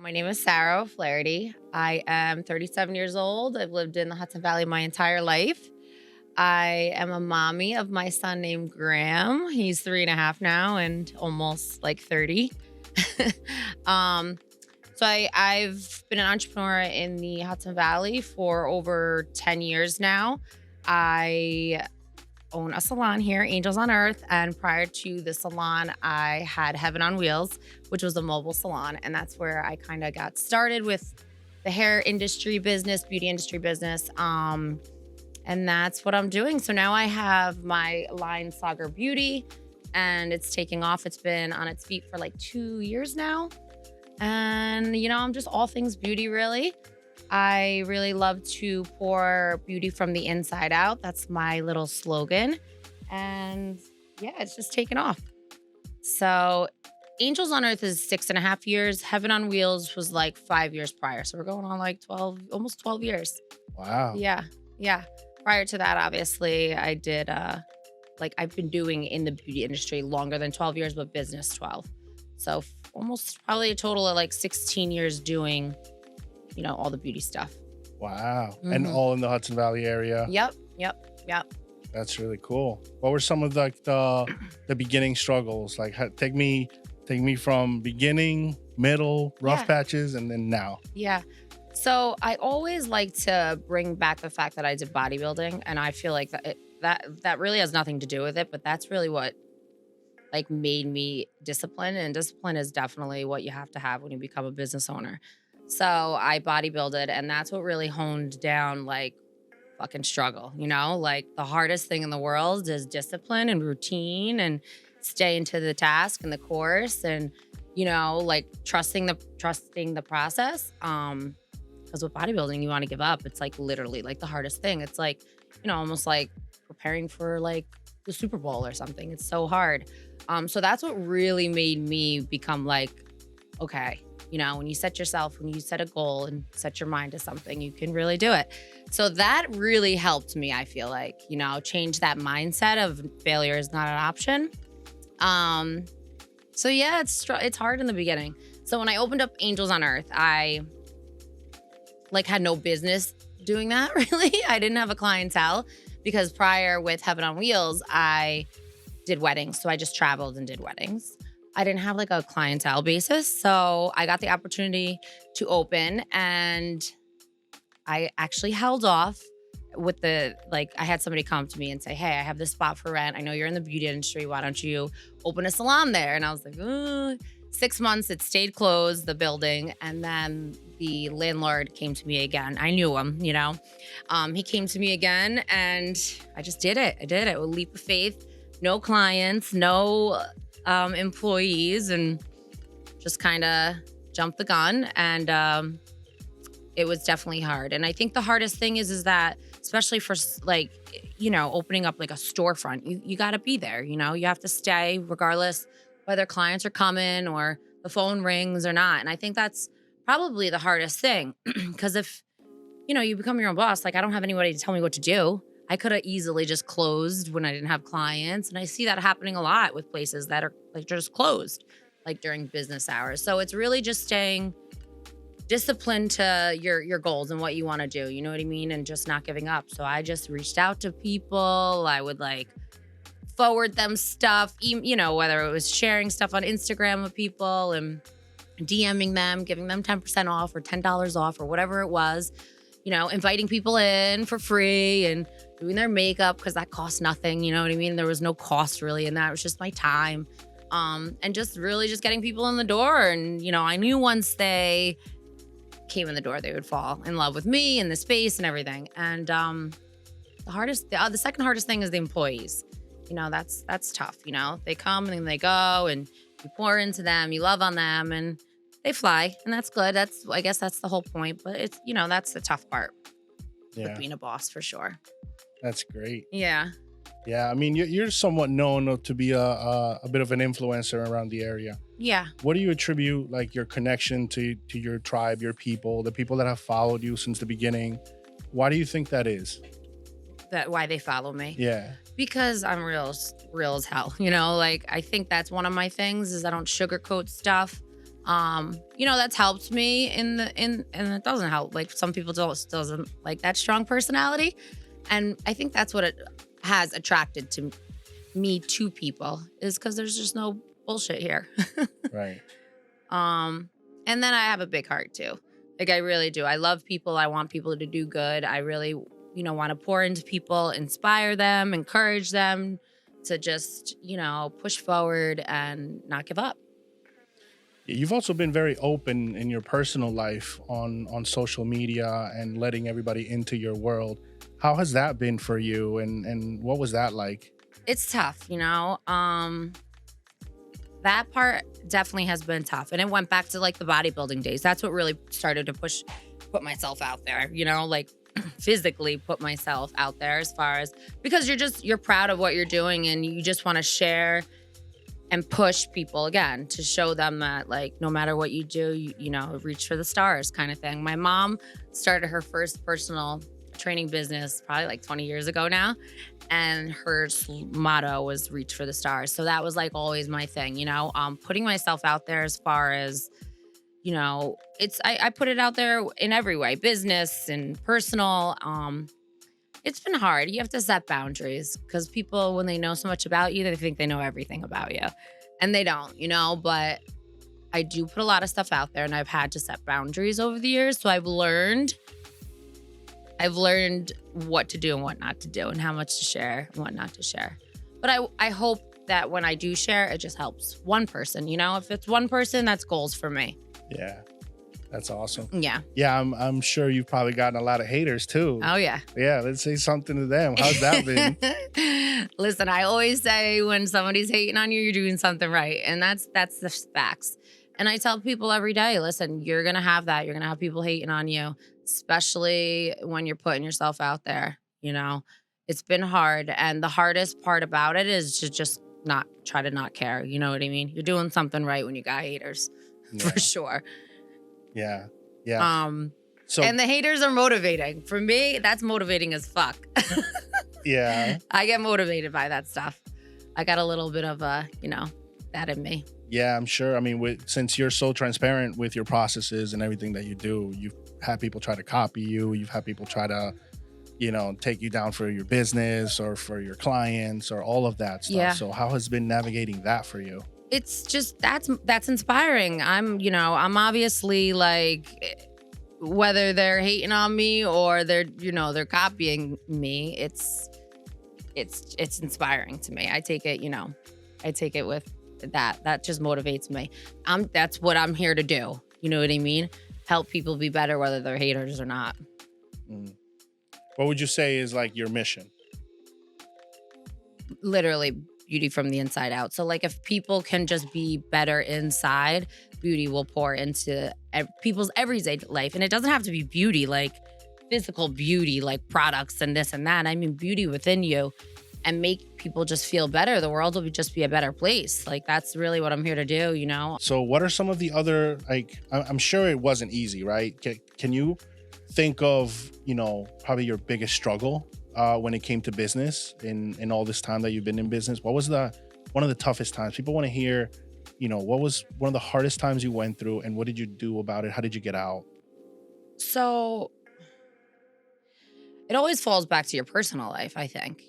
My name is Sarah O'Flaherty. I am 37 years old. I've lived in the Hudson Valley my entire life. I am a mommy of my son named Graham. He's 3.5 now and almost like 30. um, I've been an entrepreneur in the Hudson Valley for over 10 years now. I own a salon here, Angels on Earth. And prior to the salon, I had Heaven on Wheels, which was a mobile salon. And that's where I kind of got started with the hair industry business, beauty industry business. And that's what I'm doing. So now I have my line Sagar Beauty and it's taking off. It's been on its feet for like 2 years now. And, I'm just all things beauty, really. I really love to pour beauty from the inside out. That's my little slogan. And yeah, it's just taken off. So Angels on Earth is 6.5 years. Heaven on Wheels was like 5 years prior. So we're going on like 12, almost 12 years. Wow. Yeah. Prior to that, obviously, I did, I've been doing in the beauty industry longer than 12 years, but business 12. So almost probably a total of like 16 years doing all the beauty stuff. Wow. And all in the Hudson Valley area. Yep. That's really cool. What were some of the beginning struggles? Like take me from beginning, middle, rough patches, and then now. Yeah. So I always like to bring back the fact that I did bodybuilding, and I feel like that really has nothing to do with it, but that's really what like made me disciplined, and discipline is definitely what you have to have when you become a business owner. So I bodybuilded, and that's what really honed down like fucking struggle, like the hardest thing in the world is discipline and routine and staying to the task and the course and, like trusting the process. Because with bodybuilding, you want to give up. It's like literally like the hardest thing. It's like, almost like preparing for like the Super Bowl or something. It's so hard. So that's what really made me become like, okay, when you set a goal and set your mind to something, you can really do it. So that really helped me, I feel like, change that mindset of failure is not an option. So yeah, it's hard in the beginning. So when I opened up Angels on Earth, I like had no business doing that really. I didn't have a clientele because prior with Heaven on Wheels, I did weddings. So I just traveled and did weddings. I didn't have like a clientele basis. So I got the opportunity to open, and I actually held off with I had somebody come to me and say, hey, I have this spot for rent. I know you're in the beauty industry. Why don't you open a salon there? And I was like, 6 months, it stayed closed, the building. And then the landlord came to me again. I knew him, he came to me again, and I just did it. I did it with a leap of faith. No clients, no employees, and just kind of jumped the gun. And it was definitely hard. And I think the hardest thing is that, especially for like, opening up like a storefront, you got to be there, you have to stay regardless whether clients are coming or the phone rings or not. And I think that's probably the hardest thing, because if, you become your own boss, like I don't have anybody to tell me what to do. I could have easily just closed when I didn't have clients. And I see that happening a lot with places that are like just closed, like during business hours. So it's really just staying disciplined to your goals and what you want to do. You know what I mean? And just not giving up. So I just reached out to people. I would like forward them stuff, whether it was sharing stuff on Instagram with people and DMing them, giving them 10% off or $10 off or whatever it was, inviting people in for free and doing their makeup because that cost nothing. You know what I mean? There was no cost really in that. It was just my time. And just really just getting people in the door. And, I knew once they came in the door, they would fall in love with me and the space and everything. And the second hardest thing is the employees. That's tough. They come and then they go, and you pour into them, you love on them, and they fly, and that's good. I guess that's the whole point. But it's, that's the tough part with being a boss for sure. That's great. Yeah. Yeah. I mean, you're somewhat known to be a bit of an influencer around the area. Yeah. What do you attribute like your connection to your tribe, your people, the people that have followed you since the beginning? Why do you think that is? Why they follow me? Yeah. Because I'm real as hell. Like I think that's one of my things is I don't sugarcoat stuff. That's helped me and it doesn't help. Like some people doesn't like that strong personality. And I think that's what it has attracted to me to people is because there's just no bullshit here. Right. And then I have a big heart too. Like I really do. I love people. I want people to do good. I really, want to pour into people, inspire them, encourage them to just, push forward and not give up. You've also been very open in your personal life on social media and letting everybody into your world. How has that been for you and what was that like? It's tough, that part definitely has been tough. And it went back to like the bodybuilding days. That's what really started to put myself out there, like physically put myself out there as far as, because you're proud of what you're doing and you just want to share and push people again to show them that like, no matter what you do, you reach for the stars kind of thing. My mom started her first personal training business probably like 20 years ago now. And her motto was reach for the stars. So that was like always my thing, putting myself out there as far as, I put it out there in every way, business and personal. It's been hard. You have to set boundaries because people, when they know so much about you, they think they know everything about you and they don't, but I do put a lot of stuff out there and I've had to set boundaries over the years. So I've learned what to do and what not to do and how much to share and what not to share. But I hope that when I do share, it just helps one person, if it's one person, that's goals for me. Yeah. That's awesome. Yeah. Yeah, I'm sure you've probably gotten a lot of haters too. Oh yeah. Yeah, let's say something to them. How's that been? Listen, I always say when somebody's hating on you, you're doing something right. And that's the facts. And I tell people every day, listen, you're going to have that. You're going to have people hating on you, especially when you're putting yourself out there. It's been hard. And the hardest part about it is to just try to not care. You know what I mean? You're doing something right when you got haters, for sure. Yeah. Yeah. And the haters are motivating. For me, that's motivating as fuck. Yeah. I get motivated by that stuff. I got a little bit of that in me. Yeah, I'm sure. I mean, since you're so transparent with your processes and everything that you do, you've had people try to copy you. You've had people try to, take you down for your business or for your clients or all of that stuff. Yeah. So how has been navigating that for you? It's just that's inspiring. I'm obviously like, whether they're hating on me or they're copying me, it's inspiring to me. I take it with that just motivates me. That's what I'm here to do. You know what I mean? Help people be better, whether they're haters or not. What would you say is like your mission? Literally beauty from the inside out. So like if people can just be better inside, beauty will pour into people's everyday life. And it doesn't have to be beauty, like physical beauty, like products and this and that. I mean, beauty within you, and make people just feel better. The world will just be a better place. Like that's really what I'm here to do, So what are some of the other, like, I'm sure it wasn't easy, right? Can you think of, probably your biggest struggle when it came to business in all this time that you've been in business? What was one of the toughest times? People want to hear, what was one of the hardest times you went through and what did you do about it? How did you get out? So it always falls back to your personal life, I think,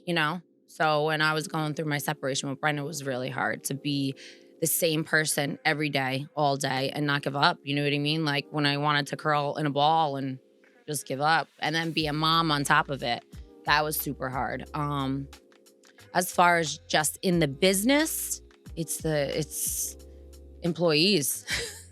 So when I was going through my separation with Brendan, it was really hard to be the same person every day, all day, and not give up. You know what I mean? Like when I wanted to curl in a ball and just give up and then be a mom on top of it. That was super hard. As far as just in the business, it's employees.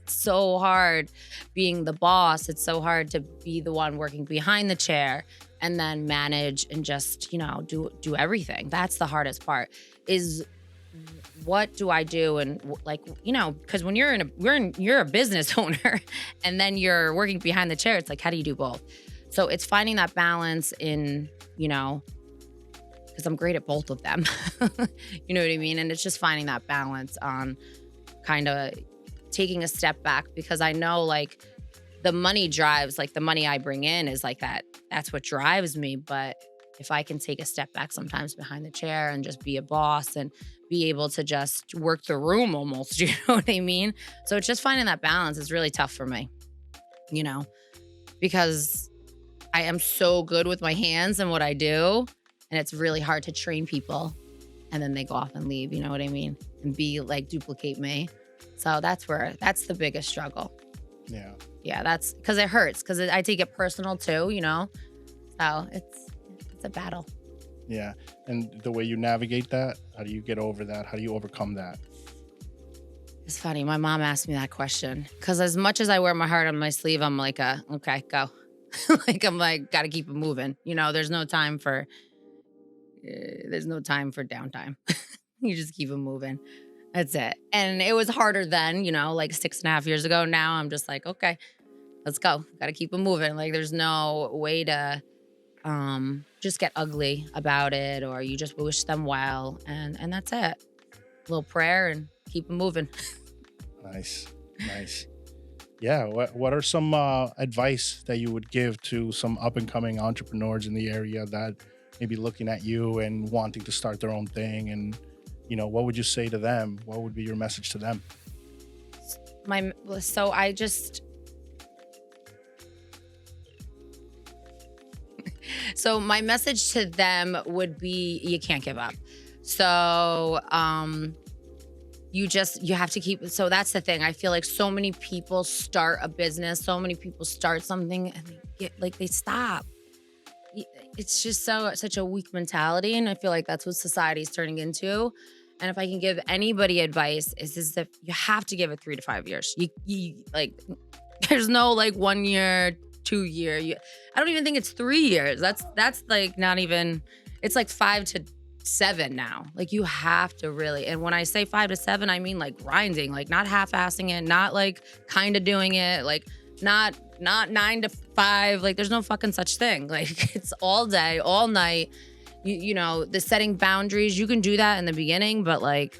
It's so hard being the boss. It's so hard to be the one working behind the chair and then manage and just, do everything. That's the hardest part is what do I do? And like, because when you're a business owner and then you're working behind the chair, it's like, how do you do both? So it's finding that balance in, because I'm great at both of them. You know what I mean? And it's just finding that balance on kind of taking a step back because I know like the money drives, like the money I bring in is like that's what drives me. But if I can take a step back sometimes behind the chair and just be a boss and be able to just work the room almost, you know what I mean? So it's just finding that balance is really tough for me, you know, because I am so good with my hands and what I do. And it's really hard to train people and then they go off and leave, you know what I mean? And be like, duplicate me. So that's the biggest struggle. Yeah. Yeah, that's because it hurts because I take it personal too, you know? So it's a battle. Yeah. And the way you navigate that, how do you get over that? How do you overcome that? It's funny. My mom asked me that question because as much as I wear my heart on my sleeve, I'm like, okay, go. I'm like, got to keep it moving. You know, there's no time for downtime. You just keep it moving. That's it. And it was harder then, you know, like 6.5 years ago. Now I'm just like, okay, let's go. Got to keep it moving. Like there's no way to just get ugly about it, or you just wish them well. And that's it. A little prayer and keep it moving. Nice. Yeah. What are some advice that you would give to some up and coming entrepreneurs in the area that may be looking at you and wanting to start their own thing? And, you know, what would you say to them? What would be your message to them? So my message to them would be, you can't give up. So, you have to keep, so that's the thing. I feel like so many people start a business, so many people start something and they stop. It's just such a weak mentality. And I feel like that's what society's turning into. And if I can give anybody advice is that you have to give it 3 to 5 years. You like, there's no like 1 year, 2 year. I don't even think it's 3 years. That's like not even, it's like 5 to 7 now. Like you have to really, and when I say 5 to 7, I mean like grinding, like not half-assing it, not like kind of doing it, like not 9 to 5. Like there's no fucking such thing. Like it's all day, all night. You know, the setting boundaries, you can do that in the beginning, but like,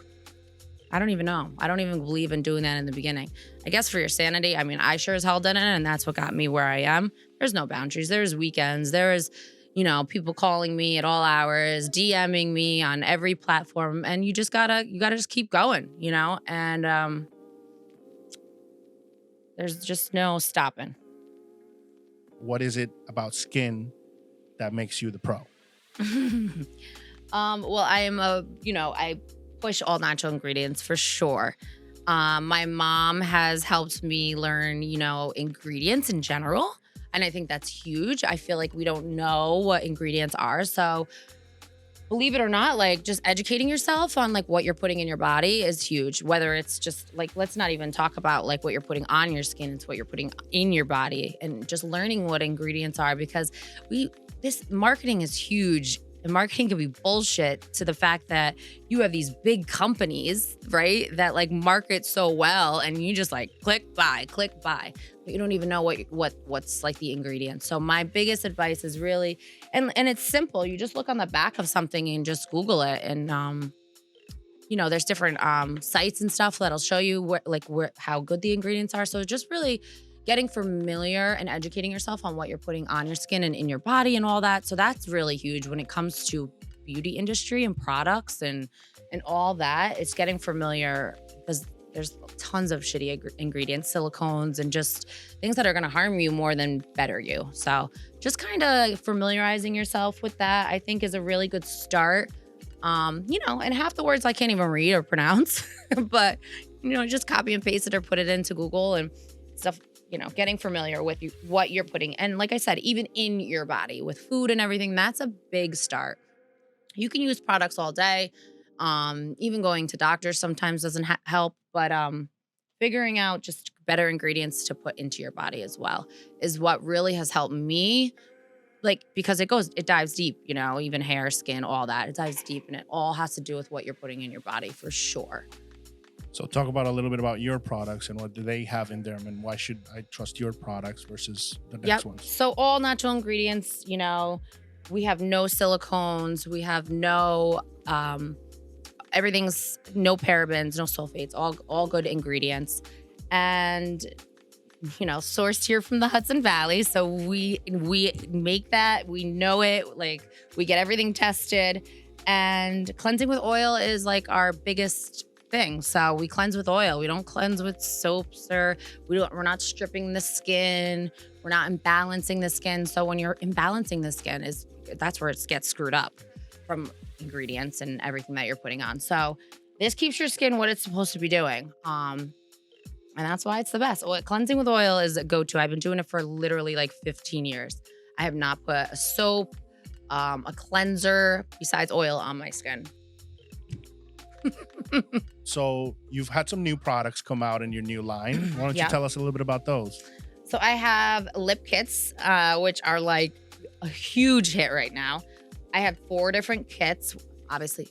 I don't even know. I don't even believe in doing that in the beginning. I guess for your sanity, I mean, I sure as hell did it, and that's what got me where I am. There's no boundaries. There's weekends. There is, you know, people calling me at all hours, DMing me on every platform, and you gotta just keep going, you know? And there's just no stopping. What is it about skin that makes you the pro? Well, I am I push all natural ingredients for sure. My mom has helped me learn, you know, ingredients in general. And I think that's huge. I feel like we don't know what ingredients are. So believe it or not, like just educating yourself on like what you're putting in your body is huge. Whether it's just like, let's not even talk about like what you're putting on your skin. It's what you're putting in your body and just learning what ingredients are, because this marketing is huge. And marketing can be bullshit to the fact that you have these big companies, right, that like market so well, and you just like click buy, but you don't even know what's like the ingredients. So my biggest advice is really, and it's simple. You just look on the back of something and just Google it, and you know, there's different sites and stuff that'll show you how good the ingredients are. So just really getting familiar and educating yourself on what you're putting on your skin and in your body and all that. So that's really huge when it comes to beauty industry and products and all that. It's getting familiar, because there's tons of shitty ingredients, silicones, and just things that are going to harm you more than better you. So just kind of familiarizing yourself with that, I think, is a really good start. You know, and half the words I can't even read or pronounce, but, you know, just copy and paste it or put it into Google and stuff. You know, getting familiar with what you're putting. And like I said, even in your body with food and everything, that's a big start. You can use products all day. Even going to doctors sometimes doesn't help, but figuring out just better ingredients to put into your body as well is what really has helped me. Like, because it dives deep, you know, even hair, skin, all that. It dives deep, and it all has to do with what you're putting in your body for sure. So talk about a little bit about your products and what do they have in them, and why should I trust your products versus the next ones? So all natural ingredients, you know, we have no silicones, we have no, everything's no parabens, no sulfates, all good ingredients. And sourced here from the Hudson Valley. So we make that, we know it, like we get everything tested. And cleansing with oil is like our biggest thing. So we cleanse with oil. We don't cleanse with soaps, or we're not stripping the skin. We're not imbalancing the skin. So when you're imbalancing the skin, that's where it gets screwed up from ingredients and everything that you're putting on. So this keeps your skin what it's supposed to be doing. And that's why it's the best. Cleansing with oil is a go-to. I've been doing it for literally like 15 years. I have not put a soap, a cleanser besides oil on my skin. So you've had some new products come out in your new line. Why don't you tell us a little bit about those? So I have lip kits, which are like a huge hit right now. I have 4 different kits, obviously.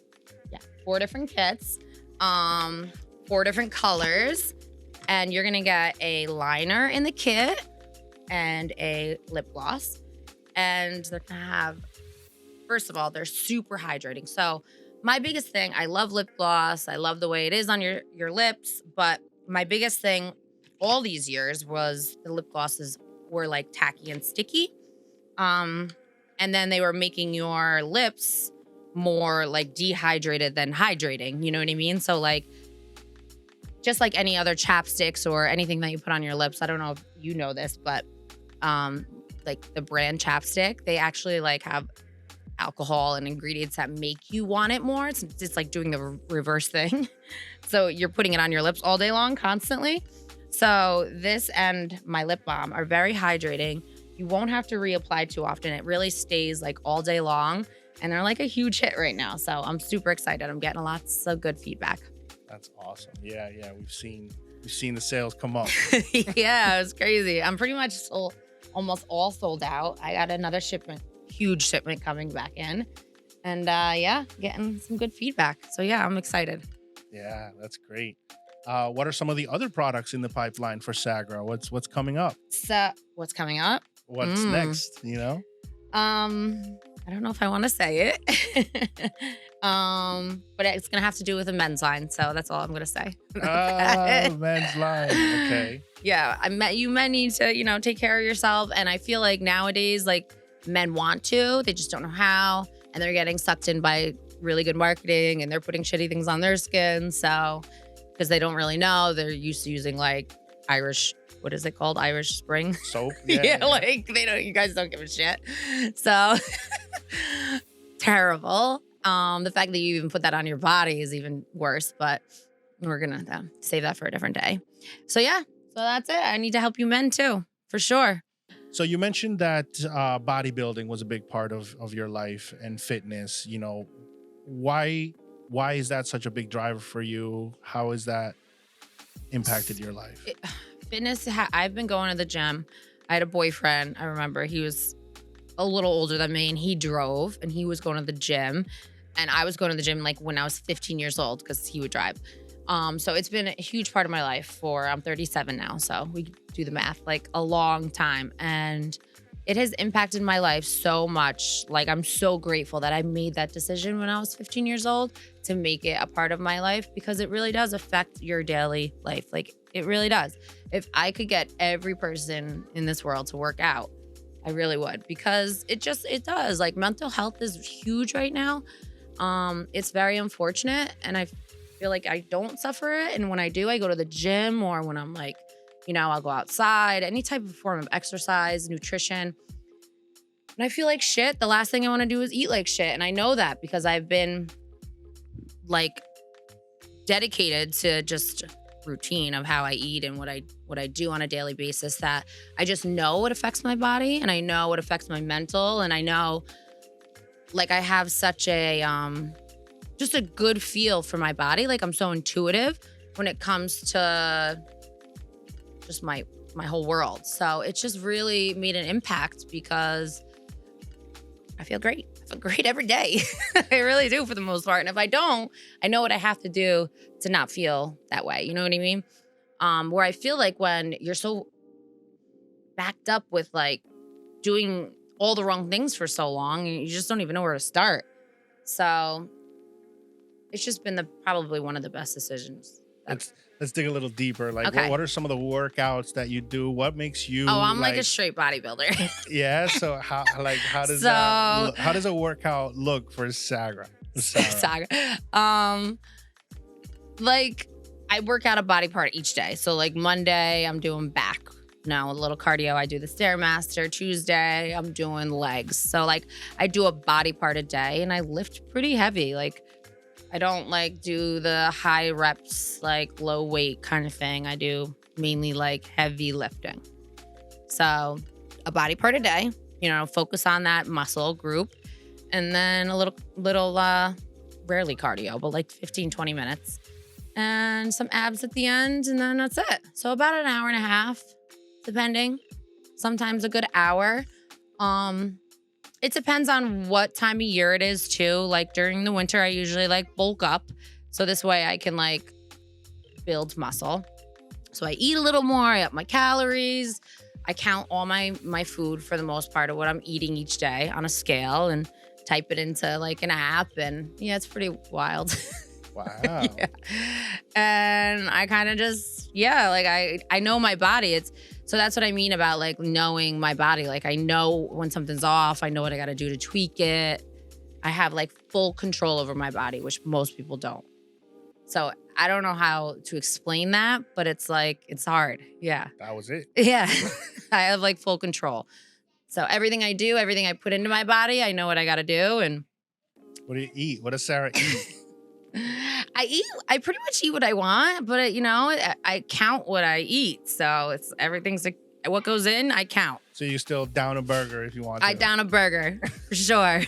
Yeah, 4 different kits, 4 different colors. And you're gonna get a liner in the kit and a lip gloss. And they're gonna have, first of all, they're super hydrating. So my biggest thing, I love lip gloss. I love the way it is on your lips. But my biggest thing all these years was the lip glosses were like tacky and sticky. And then they were making your lips more like dehydrated than hydrating. You know what I mean? So like, just like any other chapsticks or anything that you put on your lips. I don't know if you know this, but like the brand chapstick, they actually like have alcohol and ingredients that make you want it more. It's like doing the reverse thing. So you're putting it on your lips all day long, constantly. So this and my lip balm are very hydrating. You won't have to reapply too often. It really stays like all day long. And they're like a huge hit right now. So I'm super excited. I'm getting lots of good feedback. That's awesome. Yeah. We've seen the sales come up. Yeah, it's crazy. I'm pretty much almost all sold out. I got another huge shipment coming back in. And getting some good feedback. So yeah, I'm excited. Yeah, that's great. What are some of the other products in the pipeline for Sagra? What's coming up? So what's coming up? What's next, I don't know if I want to say it. But it's gonna have to do with a men's line, so that's all I'm gonna say. Men's line. Okay. Yeah, you men need to, take care of yourself, and I feel like nowadays, like men want to, they just don't know how, and they're getting sucked in by really good marketing, and they're putting shitty things on their skin, so because they don't really know, they're used to using like Irish. What is it called? Irish Spring soap. Yeah, like you guys don't give a shit. So terrible. The fact that you even put that on your body is even worse, but we're gonna save that for a different day. So that's it. I need to help you men too, for sure. So you mentioned that bodybuilding was a big part of your life and fitness. Why is that such a big driver for you? How has that impacted your life? Fitness, I've been going to the gym. I had a boyfriend. I remember he was a little older than me, and he drove, and he was going to the gym. And I was going to the gym like when I was 15 years old because he would drive. So it's been a huge part of my life I'm 37 now. So we do the math, like a long time. And it has impacted my life so much. Like, I'm so grateful that I made that decision when I was 15 years old to make it a part of my life, because it really does affect your daily life. Like, it really does. If I could get every person in this world to work out, I really would, because it does. Like, mental health is huge right now. It's very unfortunate, and I feel like I don't suffer it. And when I do, I go to the gym, or when I'm like, I'll go outside, any type of form of exercise, nutrition. And I feel like shit. The last thing I want to do is eat like shit. And I know that because I've been like dedicated to just routine of how I eat and what I do on a daily basis, that I just know what affects my body, and I know what affects my mental, and I know like I have such a just a good feel for my body. Like, I'm so intuitive when it comes to just my whole world. So it's just really made an impact, because I feel great. I feel great every day. I really do, for the most part. And if I don't, I know what I have to do to not feel that way. You know what I mean? Where I feel like when you're so backed up with like doing all the wrong things for so long, you just don't even know where to start. So it's just been probably one of the best decisions Let's dig a little deeper. Like, Okay. what are some of the workouts that you do? What makes you? Oh, I'm like a straight bodybuilder. Yeah. So how does So- how does a workout look for Sarah? Saga. Like I work out a body part each day. So like Monday, I'm doing back. Now a little cardio. I do the Stairmaster. Tuesday, I'm doing legs. So like I do a body part a day, and I lift pretty heavy. Like I don't like do the high reps, like low weight kind of thing. I do mainly like heavy lifting. So a body part a day. Focus on that muscle group, and then a little rarely cardio, but like 15, 20 minutes. And some abs at the end, and then that's it. So about an hour and a half, depending. Sometimes a good hour. It depends on what time of year it is too. Like during the winter, I usually like bulk up. So this way I can like build muscle. So I eat a little more, I up my calories. I count all my food for the most part of what I'm eating each day on a scale and type it into like an app. And yeah, it's pretty wild. Wow. Yeah. And I kind of just, like I know my body. So that's what I mean about like knowing my body. Like I know when something's off, I know what I got to do to tweak it. I have like full control over my body, which most people don't. So I don't know how to explain that, but it's like, it's hard. Yeah. That was it. Yeah. I have like full control. So everything I do, everything I put into my body, I know what I got to do. And what do you eat? What does Sarah eat? I pretty much eat what I want, but I count what I eat. So everything's like what goes in, I count. So you still down a burger if you want to? I down a burger for sure.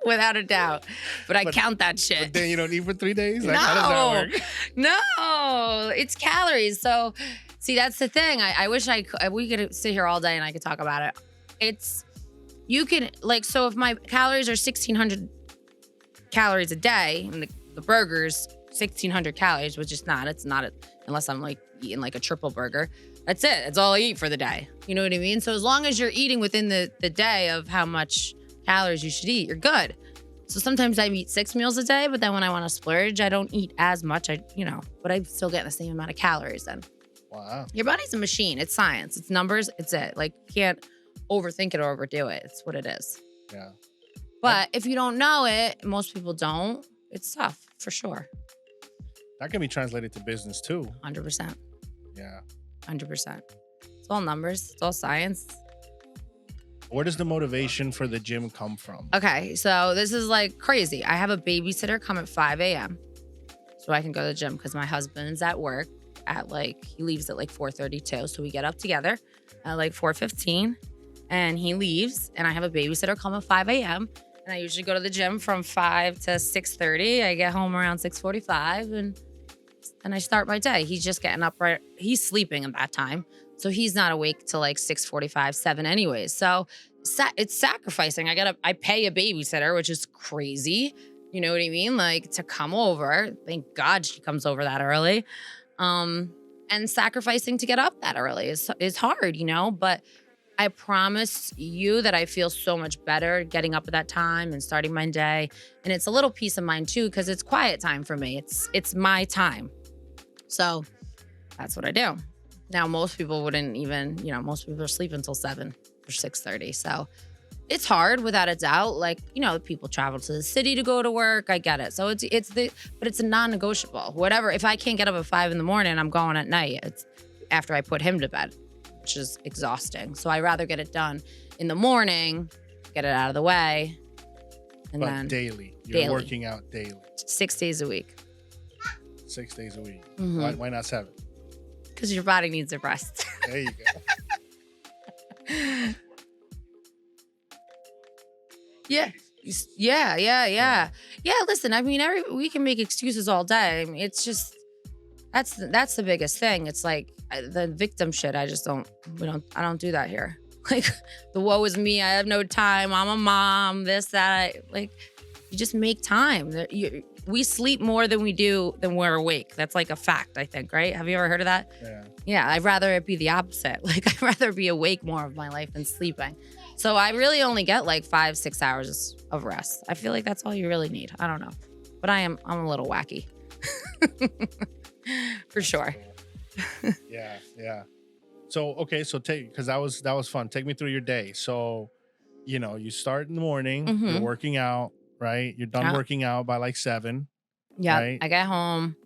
Without a doubt. But I count that shit. But then you don't eat for 3 days? Like, No. how does that work? No, it's calories. So see, that's the thing. I wish we could sit here all day and I could talk about it. You can like, so if my calories are 1,600 calories a day and the burger's 1,600 calories, which is not, it's not unless I'm like eating like a triple burger. That's it. That's all I eat for the day. You know what I mean? So as long as you're eating within the day of how much calories you should eat, you're good. So sometimes I eat 6 meals a day, but then when I want to splurge, I don't eat as much. But I'm still getting the same amount of calories then. Wow. Your body's a machine. It's science. It's numbers. It's it. Like you can't overthink it or overdo it. It's what it is. Yeah. But if you don't know it, most people don't, it's tough for sure. That can be translated to business too. 100%. Yeah. 100%. It's all numbers. It's all science. Where does the motivation for the gym come from? Okay, so this is like crazy. I have a babysitter come at 5 a.m. so I can go to the gym because my husband's at work he leaves at like 4:32. So we get up together at like 4:15 and he leaves and I have a babysitter come at 5 a.m. and I usually go to the gym from 5 to 6:30. I get home around 6:45 and I start my day. He's just getting up he's sleeping at that time. So he's not awake till like 6:45, 7 anyways. So it's sacrificing. I pay a babysitter, which is crazy. You know what I mean? Like to come over. Thank God she comes over that early. And sacrificing to get up that early is hard, but I promise you that I feel so much better getting up at that time and starting my day. And it's a little peace of mind too, because it's quiet time for me. It's my time. So that's what I do. Now, most people wouldn't even, most people are sleeping until 7 or 6:30. So it's hard without a doubt. Like, people travel to the city to go to work. I get it. So but it's a non-negotiable. Whatever. If I can't get up at 5 a.m, I'm going at night. It's after I put him to bed, which is exhausting. So I rather get it done in the morning, get it out of the way. And but then daily. You're working out daily. 6 days a week. 6 days a week. Mm-hmm. Why not 7? Because your body needs a rest. There you go. Yeah. Yeah. Listen, I mean, we can make excuses all day. I mean, it's just that's the biggest thing. It's like the victim shit. I don't do that here. Like the woe is me. I have no time. I'm a mom. This, that. You just make time. We sleep more than we're awake. That's like a fact, I think, right? Have you ever heard of that? Yeah. Yeah, I'd rather it be the opposite. Like I'd rather be awake more of my life than sleeping. So I really only get like 5-6 hours of rest. I feel like that's all you really need. I don't know. But I'm a little wacky. for sure. Cool. Yeah. So okay, so because that was fun. Take me through your day. So, you start in the morning, you're working out, right? You're done working out by like 7. Yep. Right? I get home.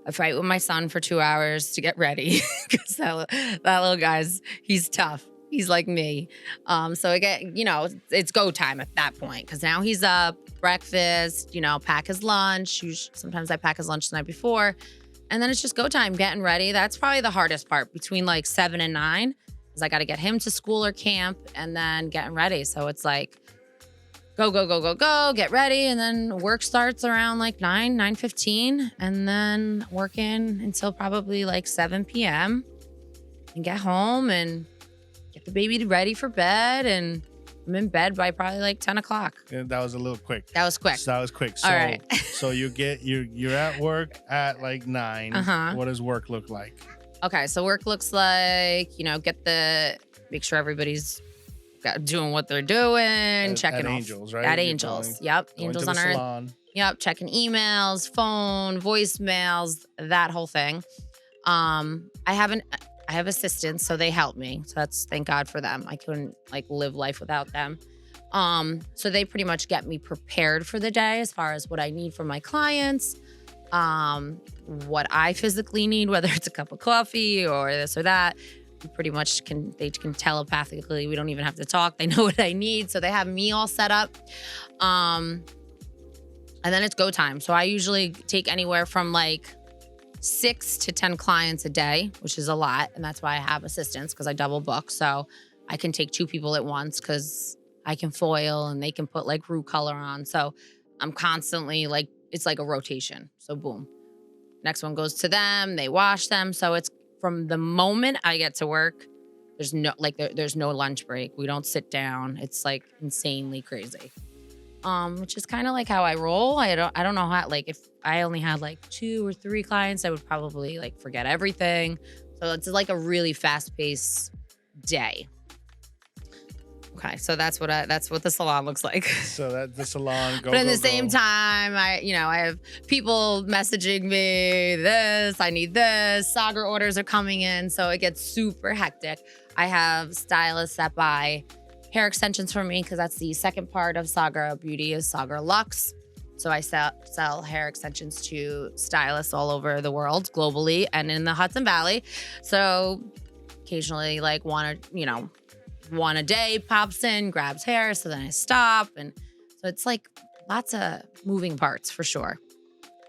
I fight with my son for 2 hours to get ready because that little he's tough. He's like me. So I get, it's go time at that point because now he's up, breakfast, pack his lunch. Sometimes I pack his lunch the night before. And then it's just go time, getting ready. That's probably the hardest part between like 7 and 9 is I got to get him to school or camp and then getting ready. So it's like go, get ready. And then work starts around like 9:15 and then working until probably like 7 p.m. and get home and get the baby ready for bed. And I'm in bed by probably like 10 o'clock. Yeah, that was a little quick. That was quick. So, all right. So you're at work at like 9. What does work look like? Okay. So work looks like, make sure everybody's doing what they're doing, checking off. Angels, right? At Angels. Yep. Angels on Earth. Salon. Yep. Checking emails, phone, voicemails, that whole thing. I have assistants, so they help me. So thank God for them. I couldn't live life without them. So they pretty much get me prepared for the day as far as what I need from my clients, what I physically need, whether it's a cup of coffee or this or that. Pretty much they can telepathically. We don't even have to talk. They know what I need. So they have me all set up. And then it's go time. So I usually take anywhere from like 6 to 10 clients a day, which is a lot. And that's why I have assistants because I double book. So I can take 2 people at once because I can foil and they can put like root color on. So I'm constantly it's like a rotation. So boom. Next one goes to them. They wash them. So it's from the moment I get to work, there's no lunch break. We don't sit down. It's like insanely crazy. Which is kind of like how I roll. I don't know how, if I only had like 2 or 3 clients, I would probably forget everything. So it's like a really fast-paced day. Okay, so that's what the salon looks like. So that's the salon. But at the same time, I have people messaging me this, I need this, Sagra orders are coming in, so it gets super hectic. I have stylists that buy hair extensions for me because that's the second part of Sagra Beauty is Sagra Luxe. So I sell hair extensions to stylists all over the world, globally, and in the Hudson Valley. So occasionally, one a day pops in, grabs hair, so then I stop. And so it's like lots of moving parts for sure.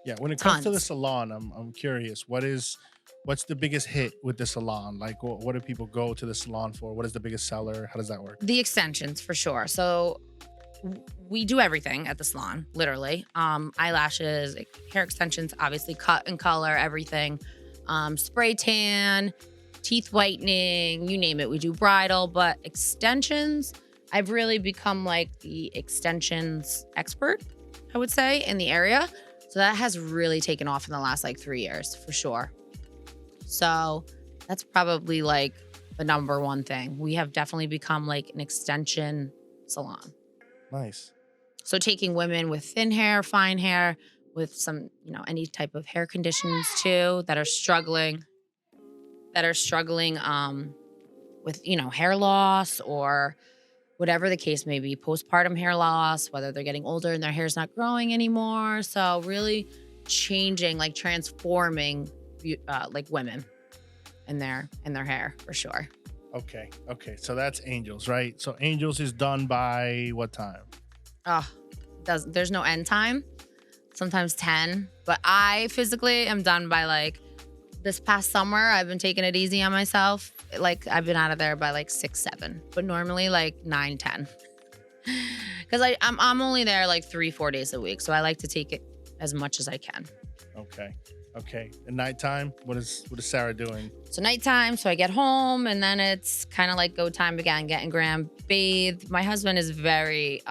Yeah, when it comes to the salon, I'm curious, what's the biggest hit with the salon? What do people go to the salon for? What is the biggest seller? How does that work? The extensions for sure. So we do everything at the salon, literally. Eyelashes, hair extensions, obviously cut and color, everything. Spray tan, teeth whitening, you name it. We do bridal, but extensions, I've really become the extensions expert, I would say, in the area. So that has really taken off in the last 3 years for sure. So that's probably the number one thing. We have definitely become an extension salon. Nice. So taking women with thin hair, fine hair, with some, any type of hair conditions too, that are struggling with, hair loss or whatever the case may be, postpartum hair loss, whether they're getting older and their hair's not growing anymore. So really changing, transforming women in their hair for sure. Okay. So that's Angels, right? So Angels is done by what time? There's no end time. Sometimes 10, but I physically am done by this past summer. I've been taking it easy on myself. I've been out of there by 6, 7, but normally 9, 10. Because I'm only there 3-4 days a week, so I like to take it as much as I can. Okay. And nighttime, what is Sarah doing? So nighttime, so I get home and then it's kind of go time again, getting Graham bathed. My husband is very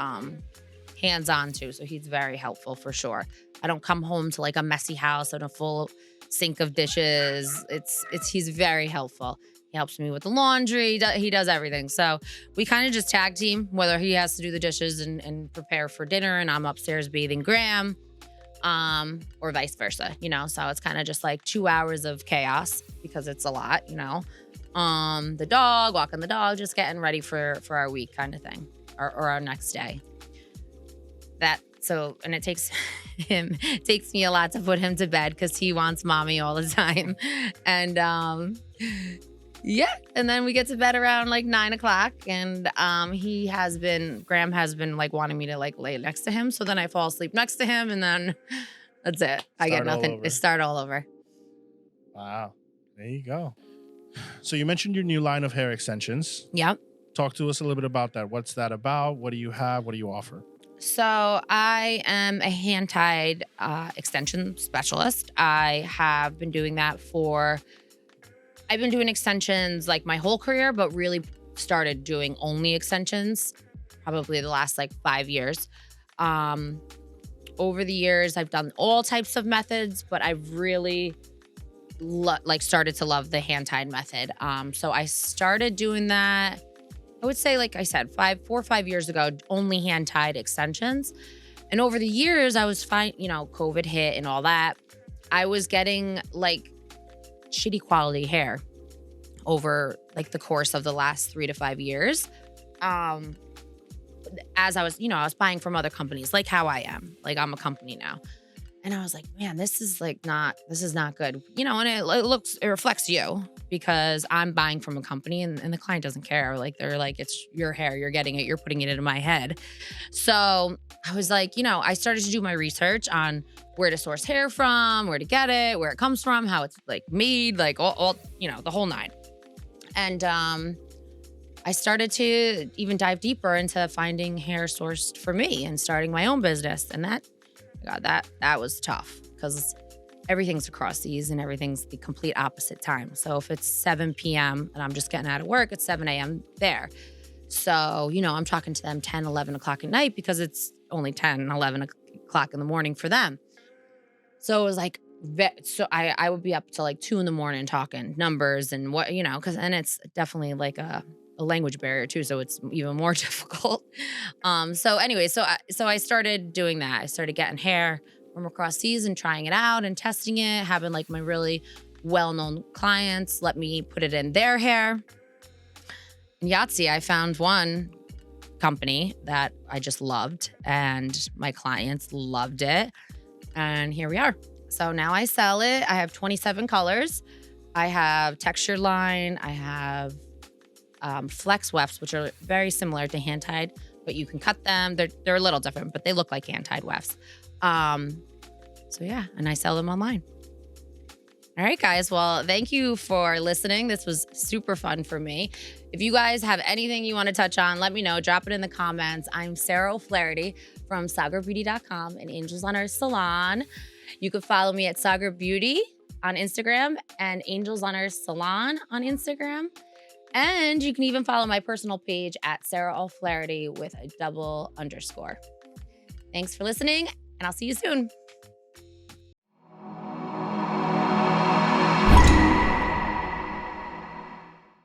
hands-on too, so he's very helpful for sure. I don't come home to a messy house and a full sink of dishes. He's very helpful. He helps me with the laundry. He does everything. So we kind of just tag team, whether he has to do the dishes and prepare for dinner and I'm upstairs bathing Graham. or vice versa, So it's kind of just like 2 hours of chaos because it's a lot, the dog, walking the dog, just getting ready for our week kind of thing, or our next day. And it takes me a lot to put him to bed because he wants mommy all the time. And yeah, and then we get to bed around like 9 o'clock, and Graham has been like wanting me to like lay next to him, so then I fall asleep next to him, and then that's it. I get nothing. It start all over. Wow, there you go. So you mentioned your new line of hair extensions. Yep. Talk to us a little bit about that. What's that about? What do you have? What do you offer? So I am a hand-tied extension specialist. I have been doing that I've been doing extensions like my whole career, but really started doing only extensions probably the last like 5 years. Over the years, I've done all types of methods, but I've really started to love the hand-tied method. So I started doing that, I would say, like I said, 4 or 5 years ago, only hand-tied extensions. And over the years, I was fine, COVID hit and all that. I was getting like shitty quality hair over like the course of the last 3 to 5 years. As I was, I was buying from other companies, like how I am, like I'm a company now. And I was like, man, this is not good. And it reflects you because I'm buying from a company and the client doesn't care. Like they're like, it's your hair, you're getting it, you're putting it into my head. So I was like, I started to do my research on where to source hair from, where to get it, where it comes from, how it's like made, like all the whole nine. And I started to even dive deeper into finding hair sourced for me and starting my own business. And that was tough because everything's across seas and everything's the complete opposite time. So if it's 7 p.m. and I'm just getting out of work, it's 7 a.m. there. So, I'm talking to them 10, 11 o'clock at night because it's only 10, 11 o'clock in the morning for them. So it was like, I would be up till like 2 a.m. talking numbers and what, and it's definitely like a language barrier too. So it's even more difficult. So anyway, so I started doing that. I started getting hair from across seas and trying it out and testing it, having like my really well-known clients let me put it in their hair. In Yahtzee, I found one company that I just loved and my clients loved it. And here we are. So now I sell it. I have 27 colors. I have textured line. I have flex wefts, which are very similar to hand-tied, but you can cut them. They're a little different, but they look like hand-tied wefts. So yeah, and I sell them online. All right, guys. Well, thank you for listening. This was super fun for me. If you guys have anything you want to touch on, let me know. Drop it in the comments. I'm Sarah O'Flaherty from SagarBeauty.com and Angels on Earth Salon. You could follow me at Sagar Beauty on Instagram and Angels on Earth Salon on Instagram. And you can even follow my personal page at Sarah O'Flaherty with a _. Thanks for listening, and I'll see you soon.